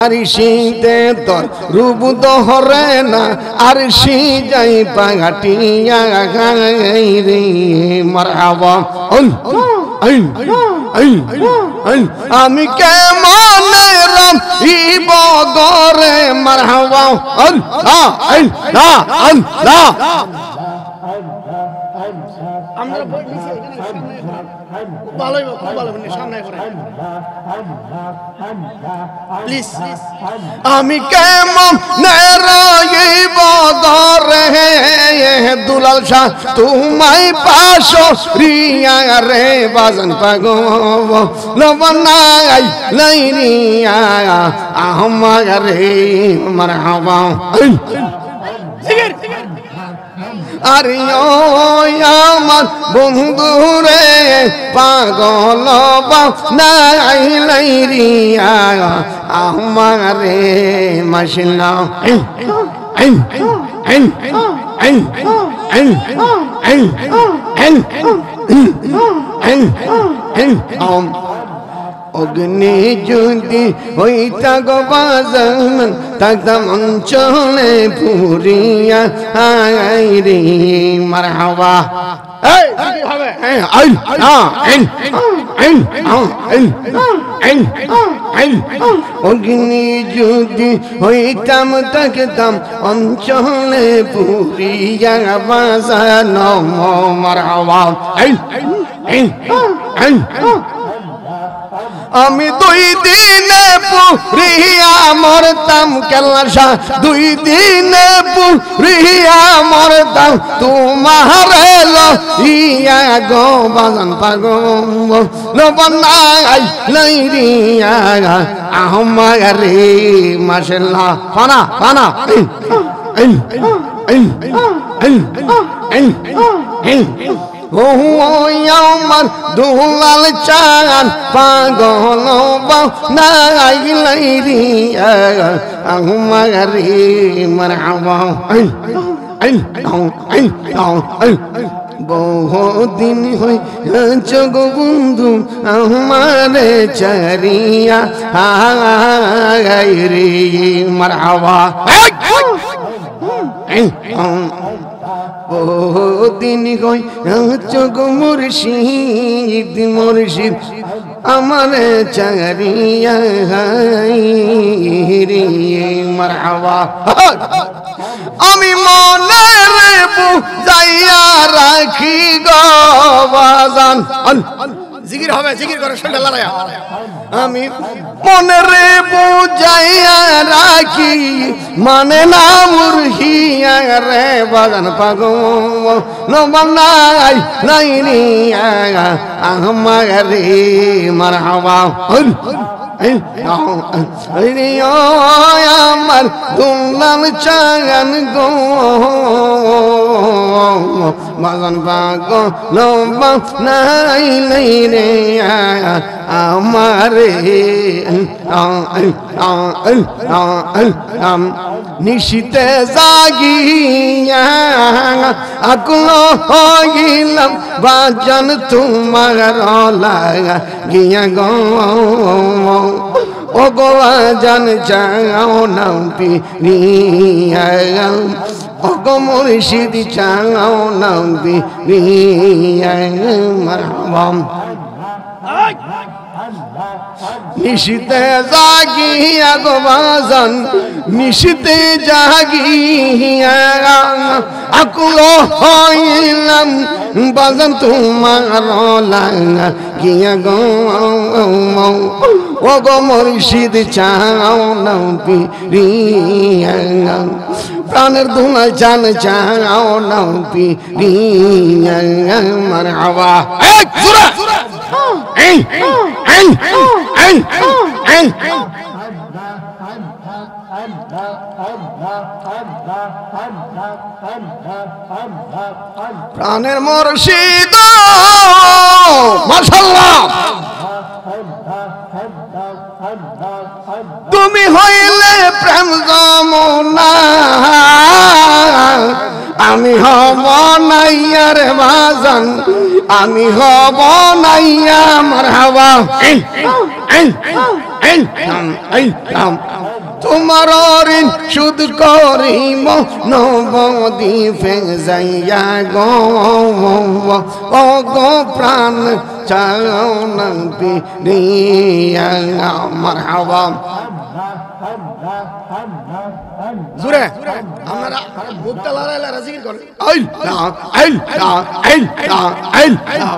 আরশিতে তোর রূপ দহরে না আরশি যাই পাগাটিয়া রে মারহাবা আমি কেমন রহিব গরে মারহাবা আল্লাহ আল্লাহ আল্লাহ আমরা বলছি আমি কেমন রহিব গরে দুলাল শাহ তোমায় পাশো রিয়া রে বাজন পাগো লবনাই লাইরিয়া আমার রে মারহাবা আরে ও আমার বন্ধু রে পাগল নাই লাইরিয়া আমার রে মাশাল্লাহ অগ্নি যদি হইতা গো বাজান থাকতাম অঞ্চলে পুরিয়া রে মারহাবা অগ্নি যদি হইতাম থাকতাম অঞ্চলে পুরিয়া বাজান মারহাবা আমি দুই দিনে পুরিয়া মরতাম কেলাসা দুই দিনে পুরিয়া মরতাম তোমার ইয়া গো বাজান পাগো লবনাই লাইরিয়া আমার রে মাশাল্লাহ ফানা ফানা ও আমার দুলাল চান পাগল নাই লাইরিয়া আমার রে মারহাবা বহুদিন হই জগ বন্ধু আমারে চারিয়া রে মারহাবা বহুদিন হই জগ মুর্শিদ মুর্শিদ আমারে চারিয়া রে মারহাবা আমি মনে রে বুঝাইয়া রাখি গো বাজান জিকির হবে জিকির করে শরীর লাগায়া আমি মনে রে বুঝাইয়া রাখি মানে না মুরহিয়া রে বাজান পাগো নবানাই লাইরিয়া আমার রে মারহাবা আমার দুলাল চাগান গো বাগান পাগো নাই নাই রে আমার নিশিতে জাগিয়া আকুল হইলাম বাজান তোমার লাগা গিয়া গো ও গো বাজান চাও নাও পিরিয়া ও গো মুর্শিদ চাও নাও পিরিয়া মারহাবা নিশিতে জাগিয়া গো বাজান নিশিতে জাগিয়া আকুল হইলাম বাজান তোমার লাগা গিয়া গো ও গো মুর্শিদ চাও নাও পিরিয়া প্রাণের দুলাল চান চাও নাও পিরিয়া মারহাবা প্রাণের মুর্শিদ মাশাআল্লাহ তুমি হইলে প্রেম যমুনা আমি হব নাইয়া রে বাজান আমি হব নাইয়া মারহাবা তোমার ঋণ সুদ করিব নবদ্বীপে যাইয়া গো ও গো প্রাণ চাও না পিরিয়া মারহাবা জোরে আমরা বুকটা লড়াইলা জিকির করেন আল্লাহ আল্লাহ আল্লাহ আল্লাহ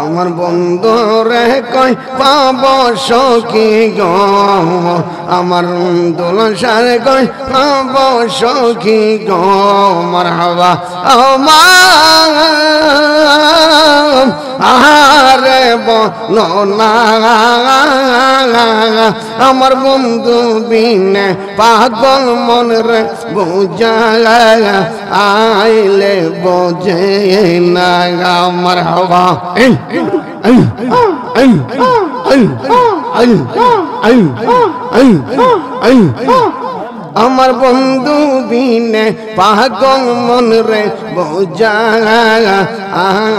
আমার বন্ধু রে কই পাব সখী গো আমার দোলসার কই পাব সখী গো মারহাবা আমার আরে বলনা আমার বন্ধু বিনে পাগল মন রে বুঝা আইলে বোঝে না মারহাবা আমার বন্ধু বিনে পাগল মন রে বোঝা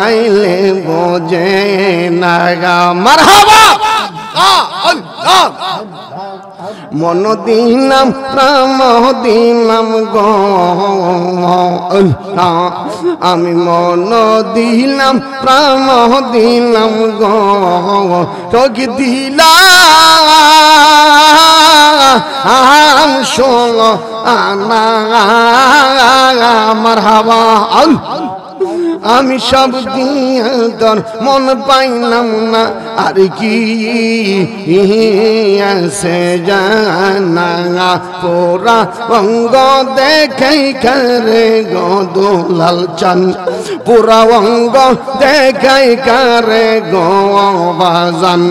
আইলে বোঝে না মারহাবা মন দিলাম প্রাণ দিলাম গো আমি মন দিলাম প্রাণ দিলাম গো তোকে দিলাম শোনো আনা মারহাবা আমি সব দিয়ে তোর মন পাইলাম না আর কি আছে জানা পোরা অঙ্গ দেখে করে গো দুলাল চান পুরা অঙ্গ দেখে করে গো বাজান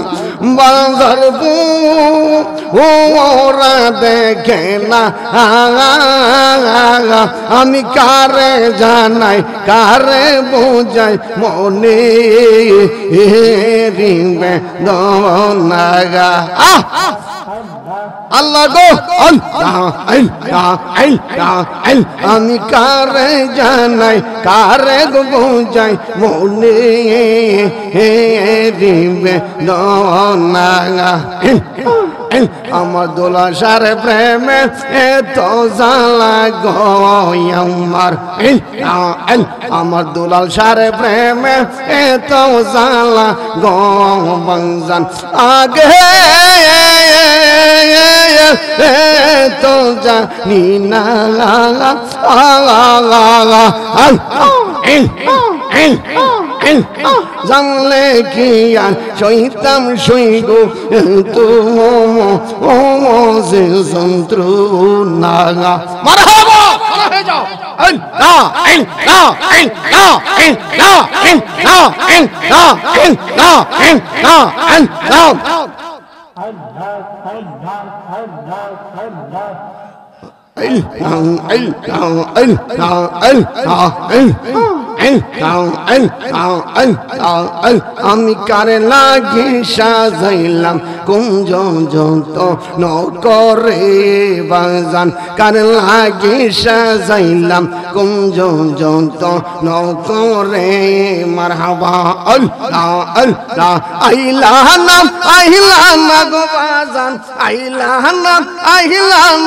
বাজার ওরা দেখে না আমি কারে জানাই কারে বোঝাই মনে রিবে দনাগা আল্লাহ গো আমি কারে জানাই কারে গো বোঝাই মনে রিবে দনাগা আমার দোলসার প্রেমে এত জ্বালা গো আমার দুলাল সারে প্রেমে এত জ্বালা গো বাংজান আগে তো জানি না জানলে কি আর সইতাম সইগো যে যন্ত্রণা মারহাবা হয়ে যাও আমি কারে লাগি সাজাইলাম কুঞ্জ যত নকরে বাজান কারে লাগি সাজাইলাম কুঞ্জ যত নকরে মারহাবা আল্লাহ আল্লাহ আইলা না গো বাজান আইলা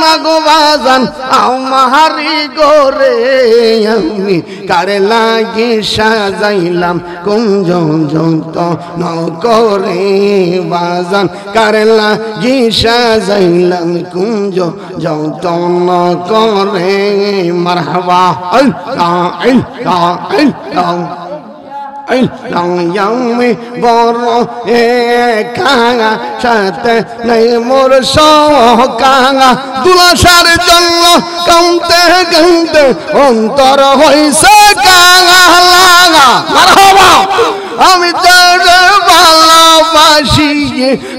না গো বাজান আমারি গোরে আমি কারে লাগি সাজাইলাম কুঞ্জ যত নকরে বাজান কারে লাগি সাজাইলাম কুঞ্জ যত নকরে মারহাবা আল্লাহ আল্লাহ আল্লাহ আমি বড় কাঙা সাথে নেই মোর সকাঙা দুলাসার জন্য কামতে কামতে অন্তর হইছে কাঙা লাগা মারহাবা আমি তোর ভালোবাসি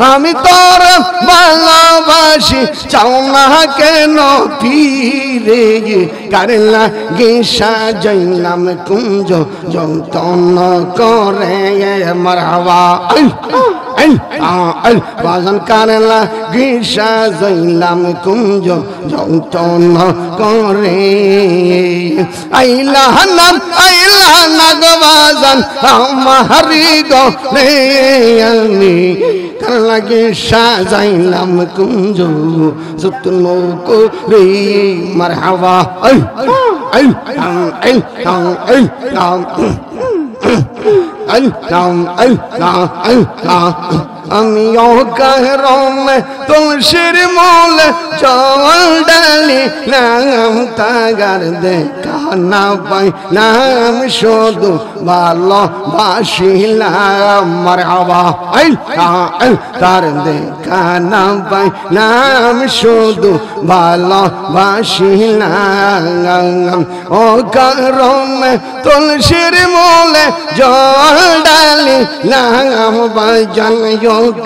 আমি তোর ভালোবাসি চাও না কেন ফিরে কারলা গেসা জৈলাম কুঞ্জ যৌতন করে মারহাবা বাজান কারলা গেসা জৈলাম কুঞ্জ যৌতন করে আইলা না গো বাজান আমারি গো রে আমি কারলা গেসা যাইলাম কুঞ্জ যৌতন করে মারহাবা আমিও কারম তুলসীর মূল জল ডালি নাম তাগার দেখা না পাই নাম শুধু ভালোবাসিলাম মারহাবা তার দেখা না পাই নাম শুধু ভালোবাসিলাম ও কারম তুলসীর মূলে জল ডালি নাম বাজান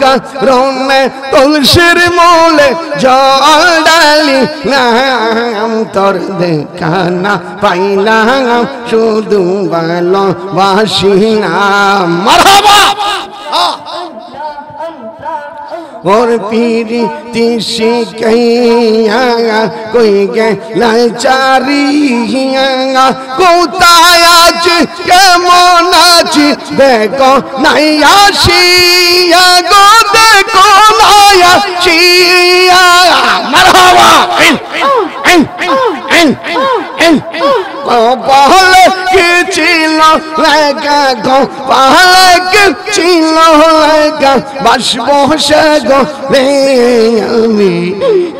কারণে তুলসীর মূলে জল ডালি নাম তোর দেখা না পাইলাম শুধু ভালোবাসিলাম মারহাবা और पीरी तीसी कहिया कोई के लाचारिया कोतायाच के मोनाची देखो नया शिया गो देखो नया शिया मरहबा पहले के चिलो लगा गो पहले के चिलो लगा बस बोसे गो रे আমি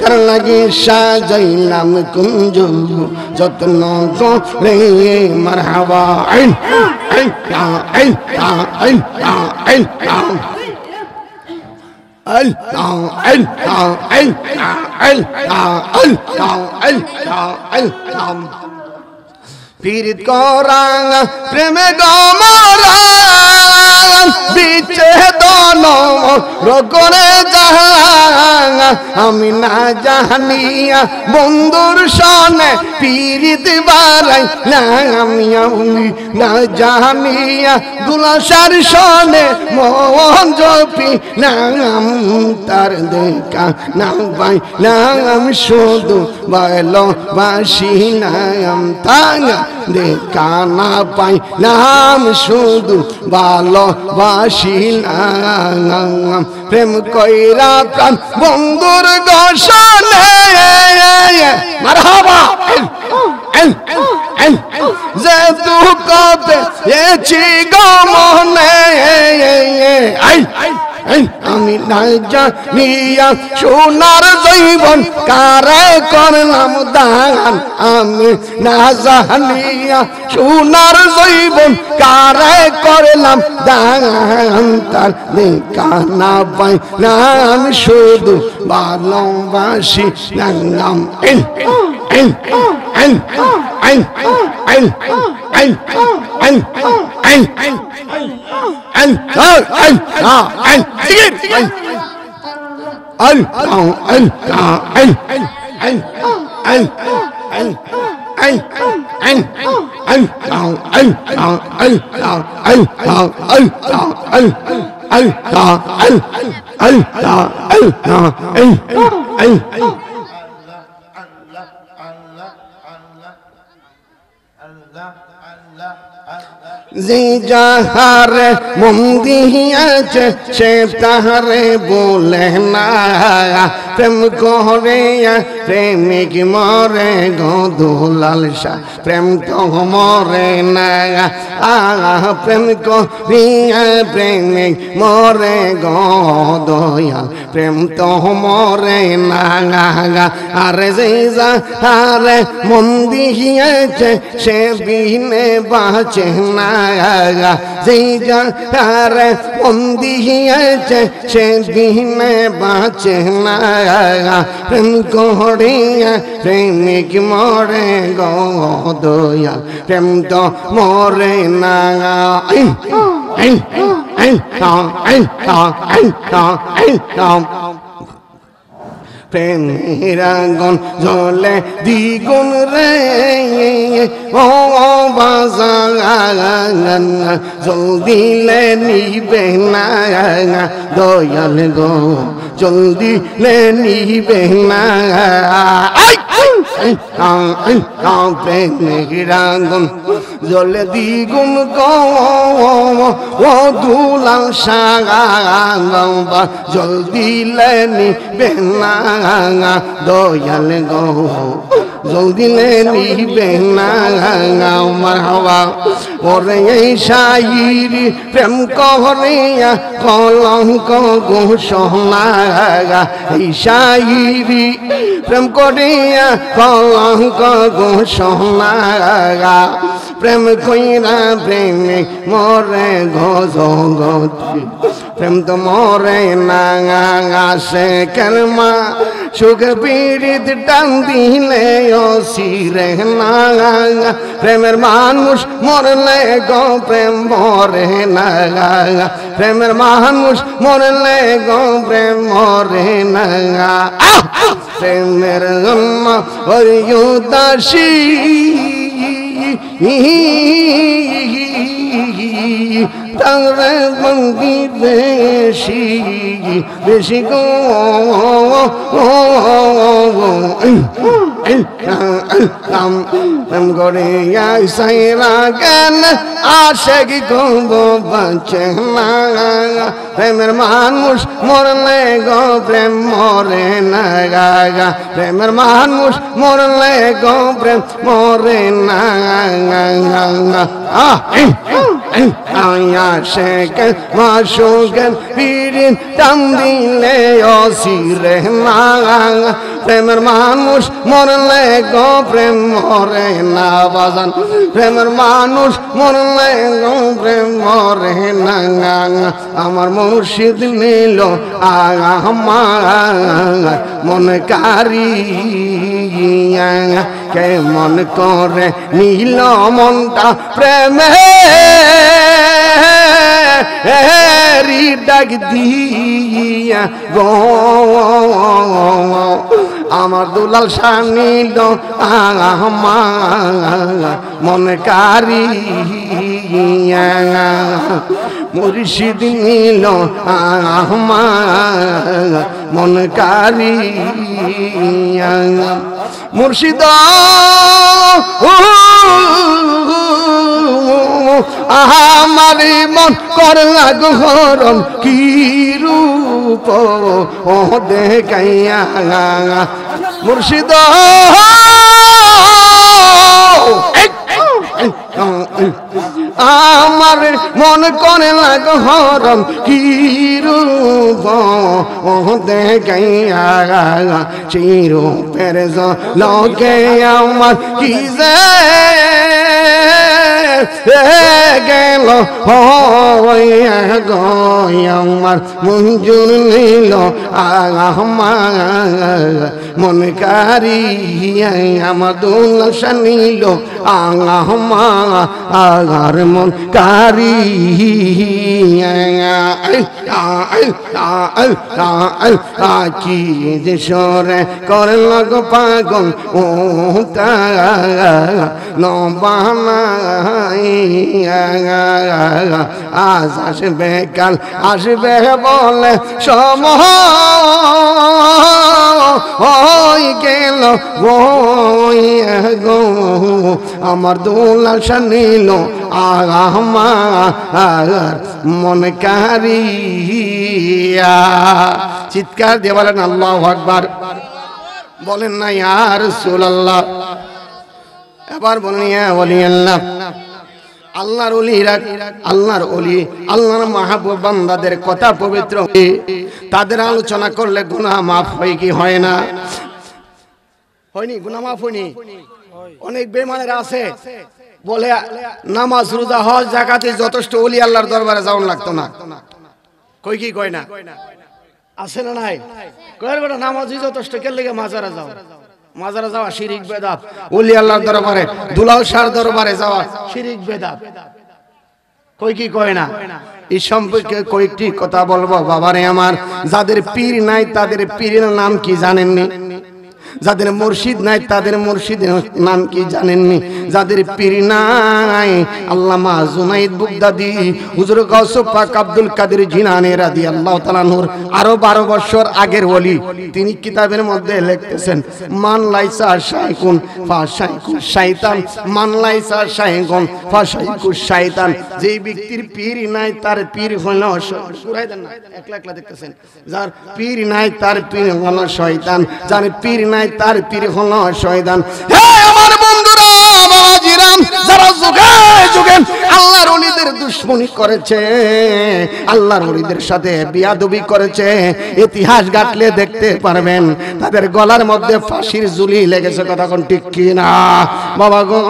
কার লাগে সাজাইলাম কুঞ্জ যত্ন গো রে মারহাবা পীড়িত করাং প্রেমে গমরা বিচে দন রোগরে জাহাং আমি না জানিয়া বন্ধুর সনে পীড়িত বারাই না আমি না জানিয়া দুলাসার সনে মোহন জপি নাম তার দেখা নাম পাই নাম শুধু ভালোবাসি নাম তাং দেখা না পাই নাম শুধু ভালোবাসি নাম প্রেম কইরা প্রাণ বন্ধুর গোসনে মারহাবা যে দুঃখতে এছি গো মনে আমি না জানিয়া সোনার জীবন কারে করলাম দান আমি না জানিয়া সোনার জীবন কারে করলাম দান তার দেখা না পাই নাম শুধু ভালোবাসি নাম যে যাহারে মন দিয়াছে সে তাহারে বলে না প্রেম করে প্রেমিক মরে গো দুলাল শাহ প্রেম তো মরে না প্রেম করিয়া প্রেমিক মরে গো দয়াল প্রেম তো মরে না আরে যে যাহারে মন দিয়াছে সে বিনে বাঁচে না যে যাহারে মন দিয়াছে সে বিনে বাঁচে না প্রেম করিয়া প্রেমিক মরে গো দয়াল প্রেম তো মরে না প্রেমের আগুন জ্বলে দ্বিগুণ রে ও বাজান জলদি লে নিবে না দয়াল গো জলদি লে নিবে না প্রেমের আগুন জ্বলে দ্বিগুণ গো ও দুলাল সাগা জলদি লে নিবে না দয়াল গো জলদি লে নিবে না মারহাবা ওরে এই শাইরি প্রেম করিয়া কলঙ্ক ঘোষণা এই শাইরি প্রেম করিয়া কলঙ্ক ঘোষণা প্রেম কইরা প্রেমে মরে গজগতি প্রেম তো মরে না আসে কর্মা সুখ পীড়িত টান দিলে অসিরে না প্রেমের মানুষ মরলে গো প্রেম মরে না প্রেমের মানুষ মরলে গো প্রেম মরে না প্রেমের জন্ম হরিদাসী তারে বন্দি বেশি বেশি গো প্রেম করে সাইরা গেল আসে কি গো বাঁচে না প্রেমের মানুষ মরলে গো প্রেম মরে না প্রেমের মানুষ মরলে গো প্রেম মরে না শেখেন মাসুকেন পীড়িত টান দিলে অসিরে না প্রেমের মানুষ মরলে গো প্রেম মরে না বাজান প্রেমের মানুষ মরলে গো প্রেম মরে না আমার মুর্শিদ নিল আমার মন কারি কে মন করে নীল মনটা প্রেমে ডাক দিয়া গো আমার দুলাল শাহ নিল আমার মন কারি মুর্শিদ নিল আমার মন কারি মুর্শিদ আমার মন করলা গহরম কি রূপ ও দেখাইয়া মুর্শিদ আমার মন করে লাগ হরম কি রূপ ও দেখাইয়া চিরূপের লোকে আমার কি যে গেল আমার মঞ্জুর নিল আমার মন কারি আমার দুলসা নিল আমার মন কারি কি যে সরে করল গো পাগল ও নবানা আজ আসবে কাল আসবে বলে সময় গেল গো আমার দুলাসা নিল আমার মন কারিয়া চিৎকার দিয়ে বলেন আল্লাহু আকবার বলেন না ইয়া রাসূলুল্লাহ এবার বলেন ইয়া ওলিয়াল্লাহ আল্লাহর ওলিরা আল্লাহর ওলি আল্লাহর মাহবুব বান্দাদের কথা পবিত্র তাদের আলোচনা করলে গুনাহ মাফ হয় কি হয় না হয়নি গুনাহ মাফ হয়নি অনেক বেঈমানেরা আছে বলে নামাজ রোজা হজ যাকাতে যথেষ্ট ওলি আল্লাহর দরবারে যাওয়া লাগতো না কই কি কয় না আছে না নাই কয়ের বেটা নামাজই যথেষ্ট কে লাগে মাজারে যাও মাজারে যাওয়া শিরিক বেদাত ওলি আল্লাহর দরবারে দুলাল শাহর দরবারে যাওয়া শিরিক বেদাত কই কি কয় না। এই সম্পর্কে কয়েকটি কথা বলবো বাবারে আমার। যাদের পীর নাই তাদের পীরের নাম কি জানেননি? যাদের মুর্শিদ নাই তাদের মুর্শিদের নাম কি জানেননি? যাদের পীর নাই, আল্লামা জুনাইদ বুগদাদি, হুজুর গাউস পাক আব্দুল কাদের জিলানী রাদিয়াল্লাহু তাআলা নূর আরো 12 বছর আগের ওলি, তিনি কিতাবের মধ্যে লিখতেছেন মান লাইসা শাইকুন ফাশাইকুন শয়তান, মান লাইসা শাইকুন ফাশাইকুন শয়তান। যেই ব্যক্তির পীর নাই তার পীর হলো সুরাই দেন না, একলা একলা দেখতেছেন। যার পীর নাই তার পীর হলো শয়তান, যার পীর নাই তার পীর হলো শয়তান। হে আমার বন্ধুরা, বাবাজিরাম, যারা যুগে যুগে আল্লাহর ওলিদের দুশমনি করেছে, আল্লাহর ওলিদের সাথে বিয়াদবি করেছে, ইতিহাস ঘাটলে দেখতে পারবেন তাদের গলার মধ্যে ফাঁসির ঝুলি লেগেছে। কথা কোন ঠিক কি না বাবা গো?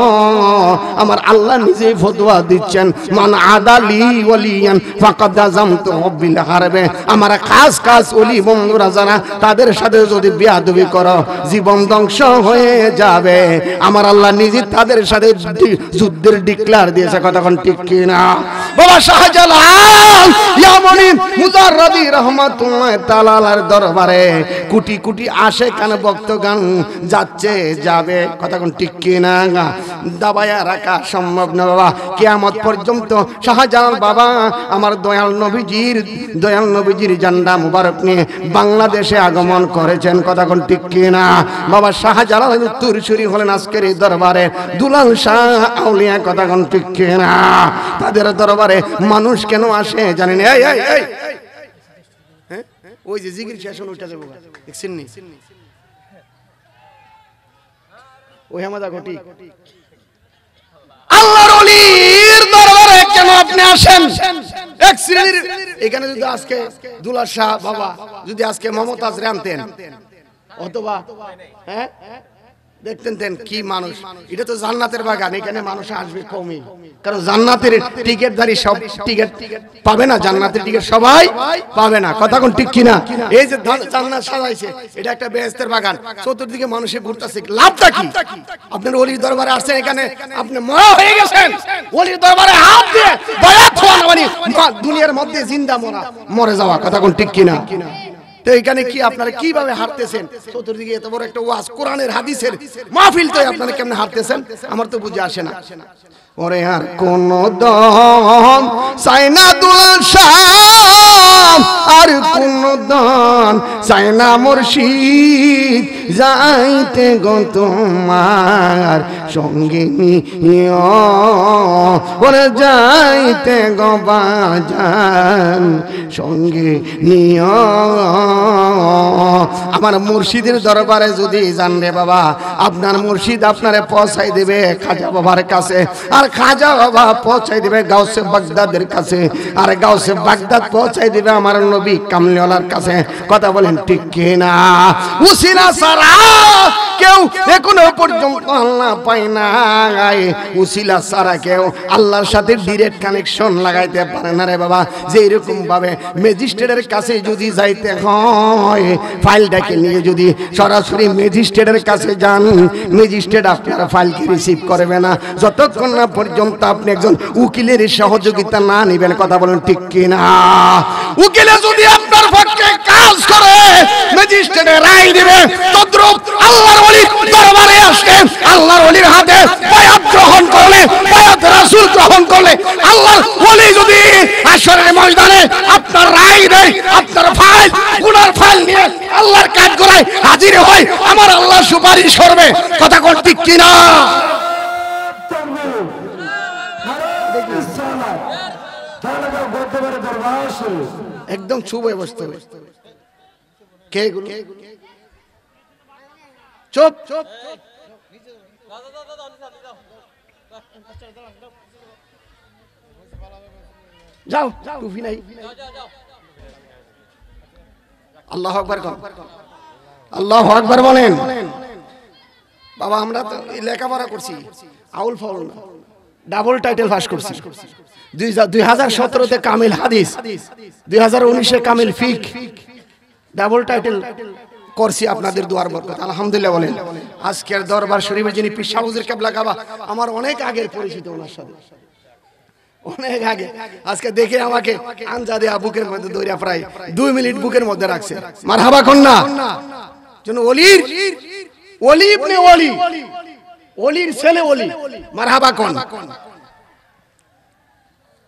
আমার আল্লাহ নিজেই ফতোয়া দিচ্ছেন, মান আদালি ওলিয়ান ফাকাদ আযামতু বিল হারবে। আমার খাস খাস ওলি বন্ধুরা যারা, তাদের সাথে যদি বিয়াদবি করো জীবন ধ্বংস হয়ে যাবে। আমার আল্লাহ নিজে তাদের সাথে যুদ্ধের ডিক্লার দিয়েছে। কথা কোন ঠিক কি না বাবা? শাহজালাল ইয়ামানি মুজাররদি রাহমাতুল্লাহ তাআলার দরবারে কোটি কোটি আশিকান ভক্তগণ যাচ্ছে যাবে। কথা কোন ঠিক কি না? দাবায়া রাখা সম্ভব না বাবা। কিয়ামত পর্যন্ত শাহজালাল বাবা আমার দয়াল নবীজির জান্ডা মুবারক নিয়ে বাংলাদেশে আগমন করেছেন। কথা কোন ঠিক কি না বাবা? শাহজালাল উত্তরসূরি হলেন আজকের এই দরবারে দুলাল শাহ আউলিয়া। কথা কোন ঠিক কি না? তাদের দরবারে মানুষ কেন আসে জানেন? এই এই এই হ্যাঁ, ওই যে জিকির শেষ হলো ওইটা যাবো, দেখছেন নি? ওই আমাদা ঘটি আল্লাহর ওলির দরবারে কেন আপনি আসেন? এক শ্রেণীর এখানে যদি আজকে দুলাল শাহ বাবা যদি আজকে মমতাজ আনতেন অথবা হ্যাঁ দেখতেন দেন কি মানুষ। এটা তো জান্নাতের বাগান, এখানে মানুষ আসবে কমই, কারণ জান্নাতের টিকিটধারী সব টিকিট পাবে না, জান্নাতের টিকিট সবাই পাবে না। কথা কোন ঠিক কিনা? এই যে জান্নাত সাজাইছে এটা একটা বেহেশতের বাগান, চতুর্দিকে মানুষে ঘুরতেছে, লাভটা কি? আপনার ওলির দরবারে আসছেন, এখানে আপনি মরা হয়ে গেছেন, ওলির দরবারে হাত দিয়ে বায়াত হওয়া মানে দুনিয়ার মধ্যে জিন্দা মরে যাওয়া। কথা কোন ঠিক কিনা? তো এখানে কি আপনারা কিভাবে হারতেছেন? চতুর্দিকে এত বড় একটা ওয়াজ, কোরআনের হাদিসের মাহফিল, তো আপনারা কেমনে হারতেছেন আমার তো বুঝে আসে না। ওরে আর কোন দম চাই না দুলাল শাহ, আর কোন দম চাই না মুর্শিদ, যাইতে গো তোমার সঙ্গে নিও, ওরে যাইতে গো বাজান সঙ্গে নিও। আমার মুর্শিদের দরবারে যদি যান রে বাবা, আপনার মুর্শিদ আপনারে পৌঁছাই দেবে খাজা বাবার কাছে, আর খাজা বাবা পৌঁছাই দেবে গাউসে বাগদাদের কাছে, আর গাউসে বাগদাদ পৌঁছাই দেবে আমার নবী কামলিওয়ালার কাছে। কথা বলেন ঠিক কি না? উসিলা সারা কেউ এখনো পর্যন্ত আল্লাহ পায় না, উসিলা সারা কেউ আল্লাহর সাথে ডাইরেক্ট কানেকশন লাগাইতে পারে না রে বাবা। যে এরকম ভাবে ম্যাজিস্ট্রেটের কাছে যদি যাইতে হয়, ফাইলটাকে নিয়ে যদি সরাসরি ম্যাজিস্ট্রেটের কাছে যান, ম্যাজিস্ট্রেট আপনার ফাইলকে রিসিভ করবে না যতক্ষণ না পর্যন্ত আপনি একজন উকিলের সহযোগিতা না নেবেন। কথা বলেন ঠিক কি না? উকিলে যদি আপনার পক্ষে কাজ করে, ম্যাজিস্ট্রেটে রায় দিবে। তদ্রূপ আল্লাহর ওলি দরবারে আসলে, আল্লাহর ওলির হাতে বায়াত গ্রহণ করলে, বায়াত রাসূল গ্রহণ করলে, আল্লাহর ওলি যদি হাশরের ময়দানে আপনার রায় দেয়, আপনার ফাইল গুনার ফাইল নিয়ে আল্লাহর কাঠগড়ায় হাজির হয়, আমার আল্লাহ সুপারিশ করবে। কথা কোন ঠিক কি না? একদম চুপ বসতে হবে। কে গুলো চুপ চুপ। যাও, টুপি নাই। আল্লাহু আকবার কর, আল্লাহু আকবার বলেন। বাবা আমরা তো লেখাপড়া করছি, আউল ফাউল না, ডাবল টাইটেল পাস করছি। 2017-তে কামিল হাদিস, 2019-এ কামিল ফিক, ডাবল টাইটেল করছি আপনাদের দুয়ার বরকত আলহামদুলিল্লাহ বলেন। আজকের দরবার শরীফের যিনি পীর সাহেব হুজুর কেবলা কাবা, আমার অনেক আগের পরিচিত ওনার সাথে। অনেক আগে। আজকে দেখে আমাকে আনজাদে বুকের মধ্যে দৌড়া প্রায় 2 মিনিট বুকের মধ্যে রাখছে। মারহাবা কন্যা যেন ওলির ওলি ইবনে ওলি, ওলির ছেলে ওলি, মারহাবা কোন।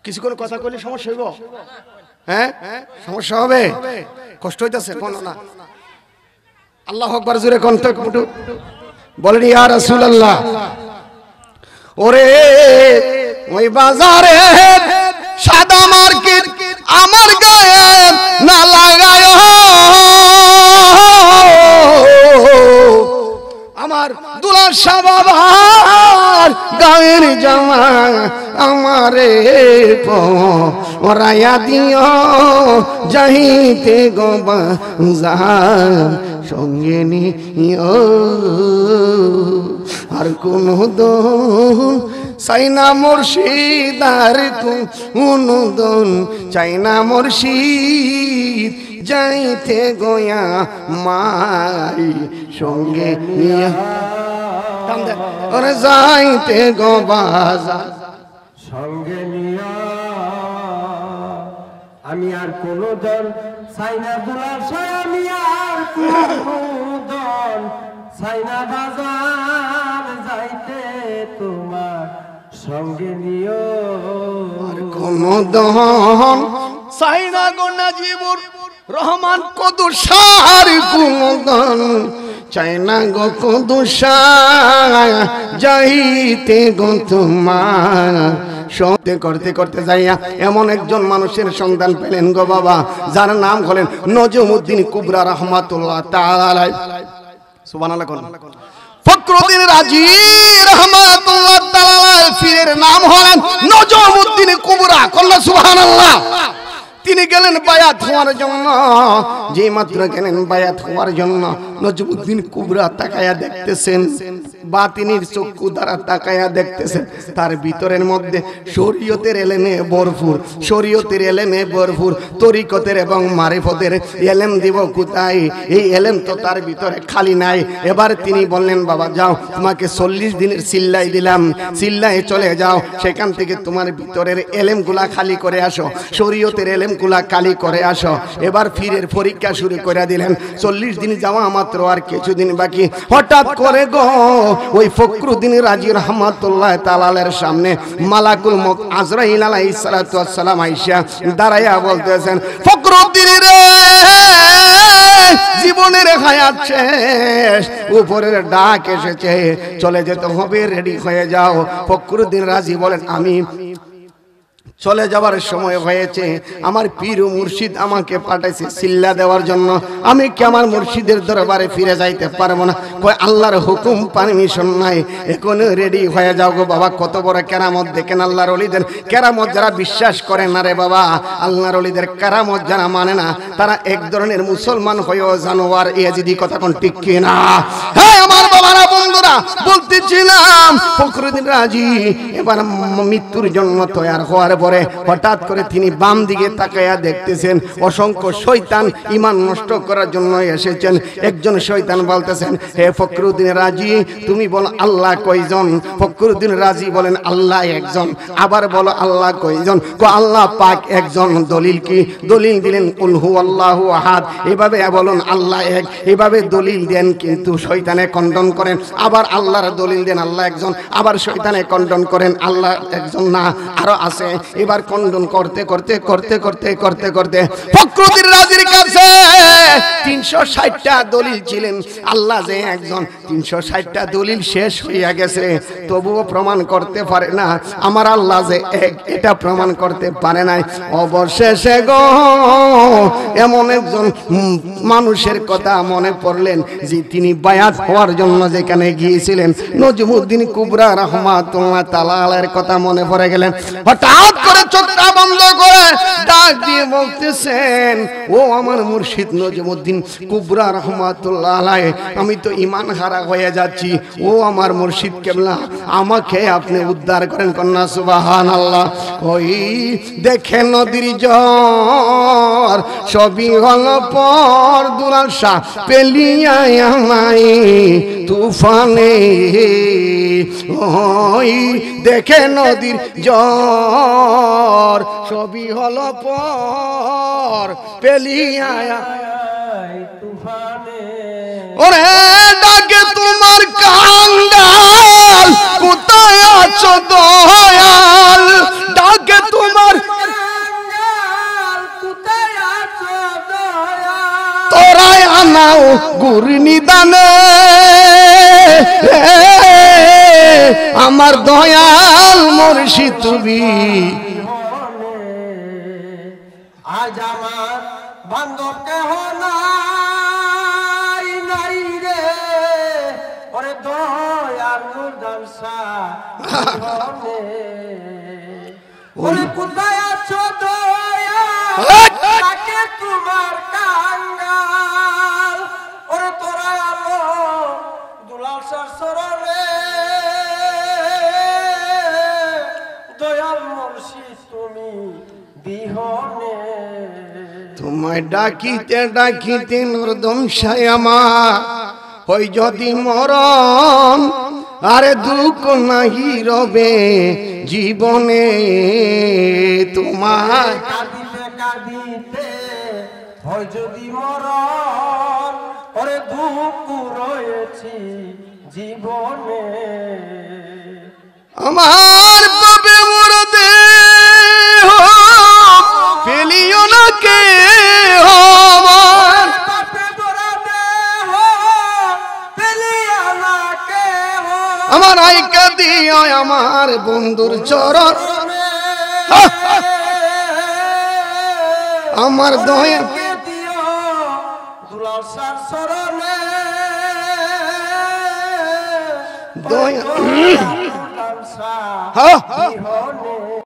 কিছু কোন কথা কইলে সমস্যা হইব? হ্যাঁ সমস্যা হবে, কষ্ট হইতাছে কোন না। আল্লাহু আকবার জোরে কোন তো একটু বলেন ইয়া রাসূলুল্লাহ। ওরে ওই বাজারে সাদা মার্কেট আমার গায়ে না লাগায়, আমার দুলার বাবার গায়ের জামা আমারে পরাইয়া দিও, যাইতে গো বাজার সঙ্গে নিও। আর কোন দোন চাই না মুর্শিদ, আর কোন দোন চাই না মুর্শিদ, যাইতে গোয়া মাই সঙ্গে নিয়া, ওরে যাইতে গো বাজার সঙ্গে নিয়া। আমি আর কোন দল চাই না দুলার সায়া, আমি আর কোন দল চাই না বাজার, যাইতে তোমার সঙ্গে নিও। আর কোন দল চাই না গো নাজিবুর রহমান কদুসার, কোন দল চাই না গো কদুসার, যাইতে গো তোমার। সত্যি করতে করতে যাইয়া এমন একজন মানুষের সন্ধান পেলেন গো বাবা, যার নাম হলেন নজমউদ্দিন কুবরা রহমাতুল্লাহ তাআলা আলাইহি। সুবহানাল্লাহ কোন ফখরুদ্দিন রাজি রহমাতুল্লাহ তাআলা আলাইহি পীরের নাম হলেন নজমউদ্দিন কুবরা। কল্লা সুবহানাল্লাহ। তিনি গেলেন বায়াত হওয়ার জন্য, যে মাত্র গেলেন বায়াত হওয়ার জন্য নজমউদ্দিন কুবরা তাকায়া দেখতেছেন, বাতিনির চক্ষু দ্বারা তাকায়া দেখতেছেন, তার ভিতরের মধ্যে শরীয়তের এলেমে ভরপুর, শরীয়তের এলেমে ভরপুর, তরিকতের এবং মারিফতের এলেম দিব কোথায়? এই এলেম তো তার ভিতরে খালি নাই। এবার তিনি বললেন বাবা যাও, তোমাকে 40 দিনের সিল্লাই দিলাম, সিল্লাই চলে যাও, সেখান থেকে তোমার ভিতরের এলেমগুলা খালি করে আসো, শরীয়তের এলেমগুলা খালি করে আসো। এবার ফিরের পরীক্ষা শুরু করে দিলেন। 40 দিন যাওয়া মাত্র আর কিছুদিন বাকি। হঠাৎ করে গো ওই ফখরুদ্দিন রাজি রহমাতুল্লাহ তাআলার সামনে মালাকুল মউত আজরাইল আলাইহিস সালাতু ওয়াস সালাম আয়েশা দাঁড়ায়া বলতেছেন, ফখরুদ্দিন রে জীবনের হায়াত শেষ, উপরের ডাক এসেছে, চলে যেতে হবে, রেডি হয়ে যাও। ফখরুদ্দিন রাজি বলেন আমি চলে যাবার সময় হয়েছে, আমার পীর ও মুর্শিদ আমাকে পাঠাইছে সিল্লা দেওয়ার জন্য, আমি কি আমার মুর্শিদের দরবারে ফিরে যাইতে পারবো না? কই আল্লাহর হুকুম পারমিশন নাই, এখন রেডি হয়ে যাও গো বাবা। কত বড় কেরামত দেখেন আল্লাহর ওলিদের কেরামত। যারা বিশ্বাস করে না রে বাবা, আল্লাহর ওলিদের কেরামত যারা মানে না, তারা এক ধরনের মুসলমান হয়েও জানোয়ার। এজিদি কথা কোন ঠিক কি না? হ্যাঁ আমার বাবারা বন্ধুরা, বলতেছিলাম ফখরুদ্দিন রাজি এবার মৃত্যুর জন্য তৈরি হওয়ার পরে হঠাৎ করে তিনি বাম দিকে তাকায়া দেখতেছেন, অসংখ্য শয়তান ইমান নষ্ট করার জন্য এসেছেন। একজন শয়তান বলতেছেন, হে ফখরুদ্দিন রাজি তুমি বল আল্লাহ কয়জন? ফখরুদ্দিন রাজি বলেন আল্লাহ একজন। আবার বলো আল্লাহ কয়জন? কো আল্লাহ পাক একজন। দলিল কি? দলিল দিলেন কুল হুয়াল্লাহু আহাদ। এভাবে বলুন আল্লাহ এক, এভাবে দলিল দেন, কিন্তু শয়তানে খণ্ডন করেন। আবার আল্লাহর দলিল দেন আল্লাহ একজন, আবার শয়তানে খণ্ডন করেন আল্লাহ একজন না, আরো আছে। এবার খণ্ডন করতে করতে করতে করতে করতে করতে ফখরুদ্দিন রাজির কাছে 360টা দলিল ছিলেন আল্লাহ যে একজন। 360টা দলিল শেষ হইয়া গেছে, তবুও প্রমাণ করতে পারে না আমার আল্লাহ যে এক, এটা প্রমাণ করতে পারে নাই। অবশেষে গো এমন একজন মানুষের কথা মনে পড়লেন যে তিনি বায়াত হওয়ার জন্য যেখানে গিয়েছিলেন, নজমউদ্দিন কুবরা রহমাতুল্লাহ তাআলা আলাইহির কথা মনে পড়ে গেলেন। হঠাৎ করে চোখটা বন্ধ করে ডাক দিয়ে বলতেছেন, ও আমার মুর্শিদ নজমউদ্দিন কুবরা রহমাতুল্লাহ আলাইহি, আমি তো ঈমান হারা হয়ে যাচ্ছি, ও আমার মুর্শিদ কেবলা আমাকে আপনি উদ্ধার করেন। কন্যা সুবহানাল্লাহ। ওই দেখেন নদীর জ্বর সবই হল পর, দুরাশা পেলিয়া আমায় তুফানে। ওই দেখে নদীর জ্বর মর সবই হলো পর পেলিয়া তুফানে ওরে ডাকে তোমার কাঙ্গাল কোথায় আছো দয়াল ডাকে তোমার কোথায় আছো দয়াল তোরাই আনাও গুরনি দানে আমার দয়াল মুর্শিদ তুমি আজ আমার বান্ধব কেহ নাই নাই রে ওরে দয়াল নুরদান শাহ ওরে কোথায় আছো দয়াল তাকে তোমার কাঙ্গাল ওরে তোরা আলো দুলাল শাহ সরণে দয়াল মুর্শিদ তুমি বিহনে তোমায় ডাকিতে ডাকিতে নরদম শায়ামা হই যদি মরণ আরে দুঃখ নাহি রবে জীবনে তোমায় কাঁদিতে কাঁদিতে হয় যদি মরণ ওরে দুঃখ রয়েছি জীবনে আমার বাবে মোর দেহ ফেলিও না কে আমার পাপে মোরা দেহ ফেলিয়া না কেহ আমার আইকা দিও আমার বন্ধুর চরণ আমার দয়া দিও দুলাল শাহ শরণে দয়া দয়াল শাহ হ্যাঁ বিহনে